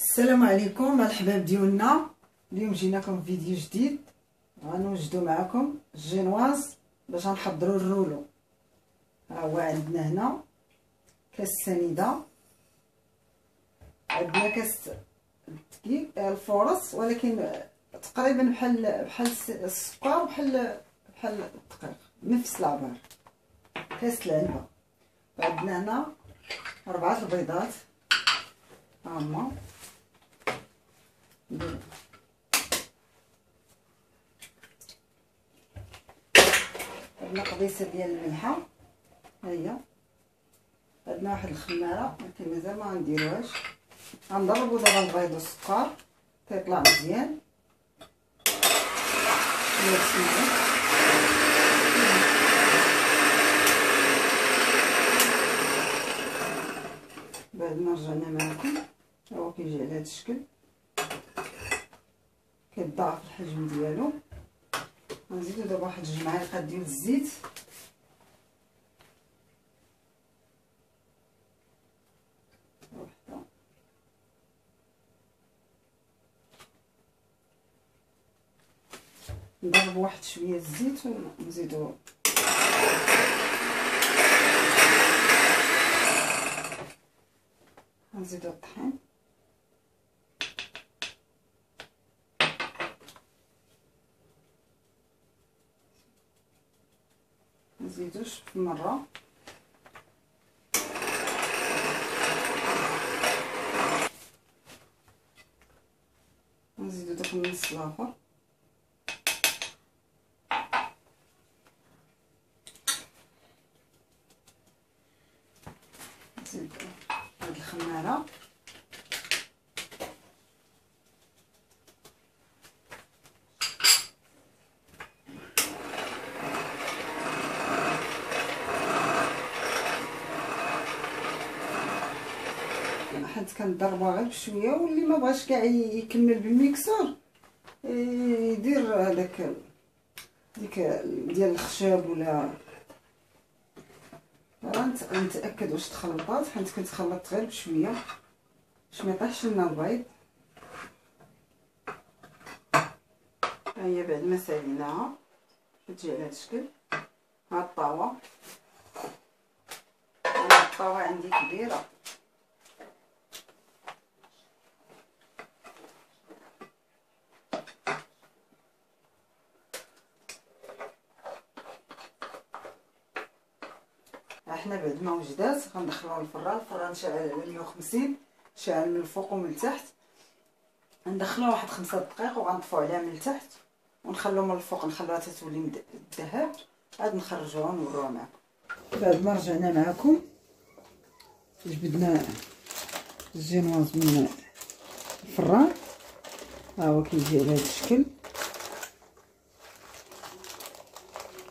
السلام عليكم الحباب ديالنا. اليوم جيناكم فيديو جديد، غنوجدوا معكم الجينواز باش نحضروا الرولو. ها هو عندنا هنا كاس سنيده، عندنا كاس الدقيق الفورص، ولكن تقريبا بحال السكر بحال الدقيق، نفس العبار. كاس العنبه، عندنا هنا 4 البيضات، ها هما عندنا قبيصه ديال الملحه، ها هي. عندنا واحد الخماره ولكن مازال ما غنديروهاش. غنضربو دابا البيض والسكر تيطلع مزيان. بعد ما رجعنا معكم ها هو كيجي على هذا الشكل، كيتضاعف الحجم ديالو. غنزيدو دابا واحد 2 معالق ديال الزيت، وحده نضربو واحد شويه الزيت ونزيدو نزيدو الطحين، نزيدوش في مره. نزيدو داك النص الاخر، نزيد هاد الخماره، حيت كنضربوها غير بشويه، واللي ما بغاش كاع يكمل بالميكسور يدير هذاك ديك ديال الخشب ولا نتاكد واش تخلطات، حيت كنت خلطت غير بشويه باش ما يطيحش لنا البيض. ها هي بعد ما ساليناها كتجي على هذا الشكل. ها الطاوه، الطاوه عندي كبيره، حنا بعد ما وجدات غندخلوها للفران. الفران شاعل على 150، شاعل من الفوق ومن التحت. ندخلوها واحد 5 دقائق وغنطفوا عليها من التحت ونخلوها من الفوق، نخلوها تتولي الذهب، عاد نخرجوها ونوروها معكم. بعد ما رجعنا معكم جبدنا الجينواز من الفران، ها هو كيجي على هذا الشكل.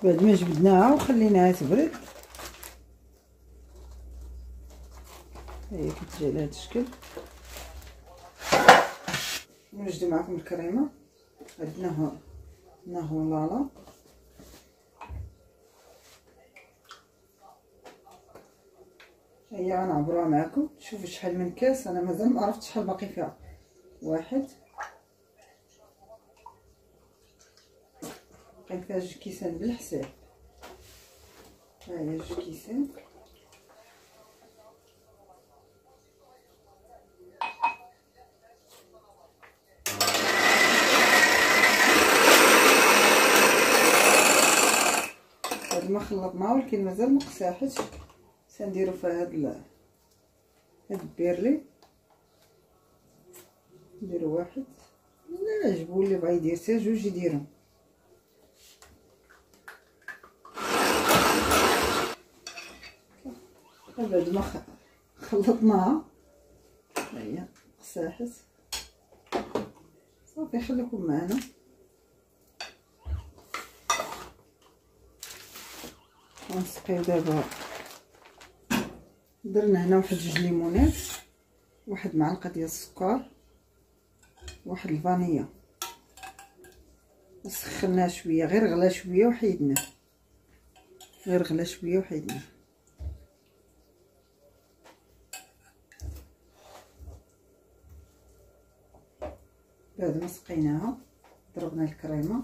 بعد ما جبدناها وخليناها تبرد، هي كتجي على هذا الشكل. نوجدو معكم الكريمه، عندنا هو لالا، هي غنعبروها معكم. شوفوا شحال من كاس، انا مازال ما عرفتش شحال باقي فيها. 1 باقي فيها 2 كيسان بالحساب. ها هي 2 كيسان. بعد ما خلطناها ولكن مازال ما قساحتش، سنديرو فيها هاد البيرلي. نديرو 1، لا عجبو اللي بغا يدير حتى 2 يديرهم. بعد ما خلطناها ها هي قساحت صافي. خليكم معنا. غنسقيو دابا. درنا هنا واحد 2 ليمونات، 1 معلقه ديال السكر، 1 الفانيلا. سخناه شويه، غير غلا شويه وحيدناه، غير غلا شويه وحيدناه. بعد ما سقيناها ضربنا الكريمه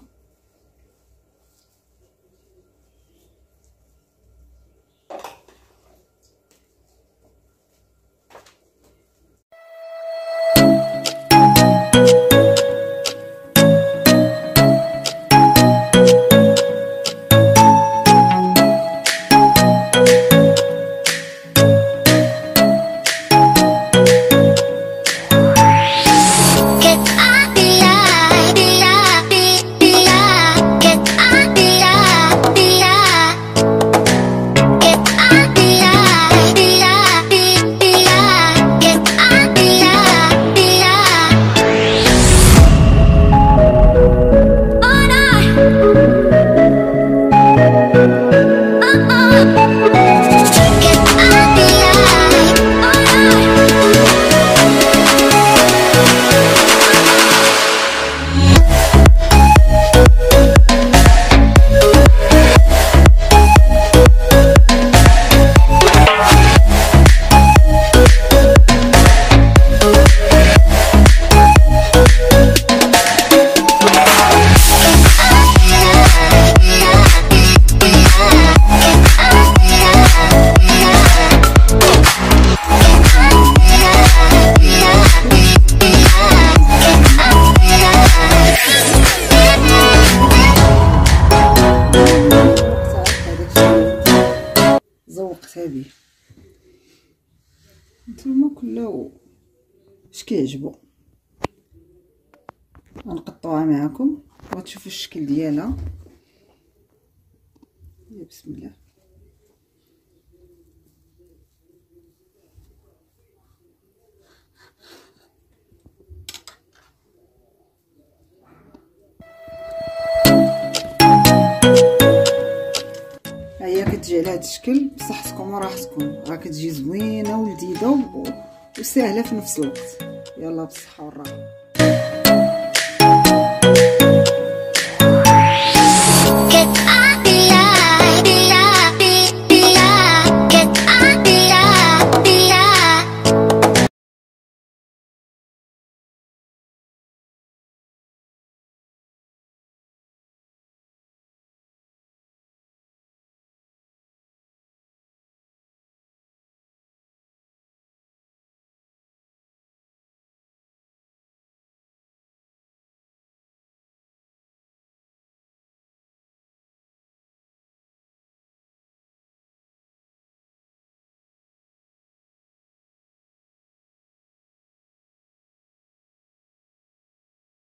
زوقتها بيه. نتوما كله اش كيعجبو. غنقطعوها معكم وغتشوفوا الشكل ديالها. بسم الله. هي كتجي على هذا الشكل بصحتكم وراحتكم، راه كتجي زوينه ولذيذه وسهله في نفس الوقت. يلا بالصحه والراحه.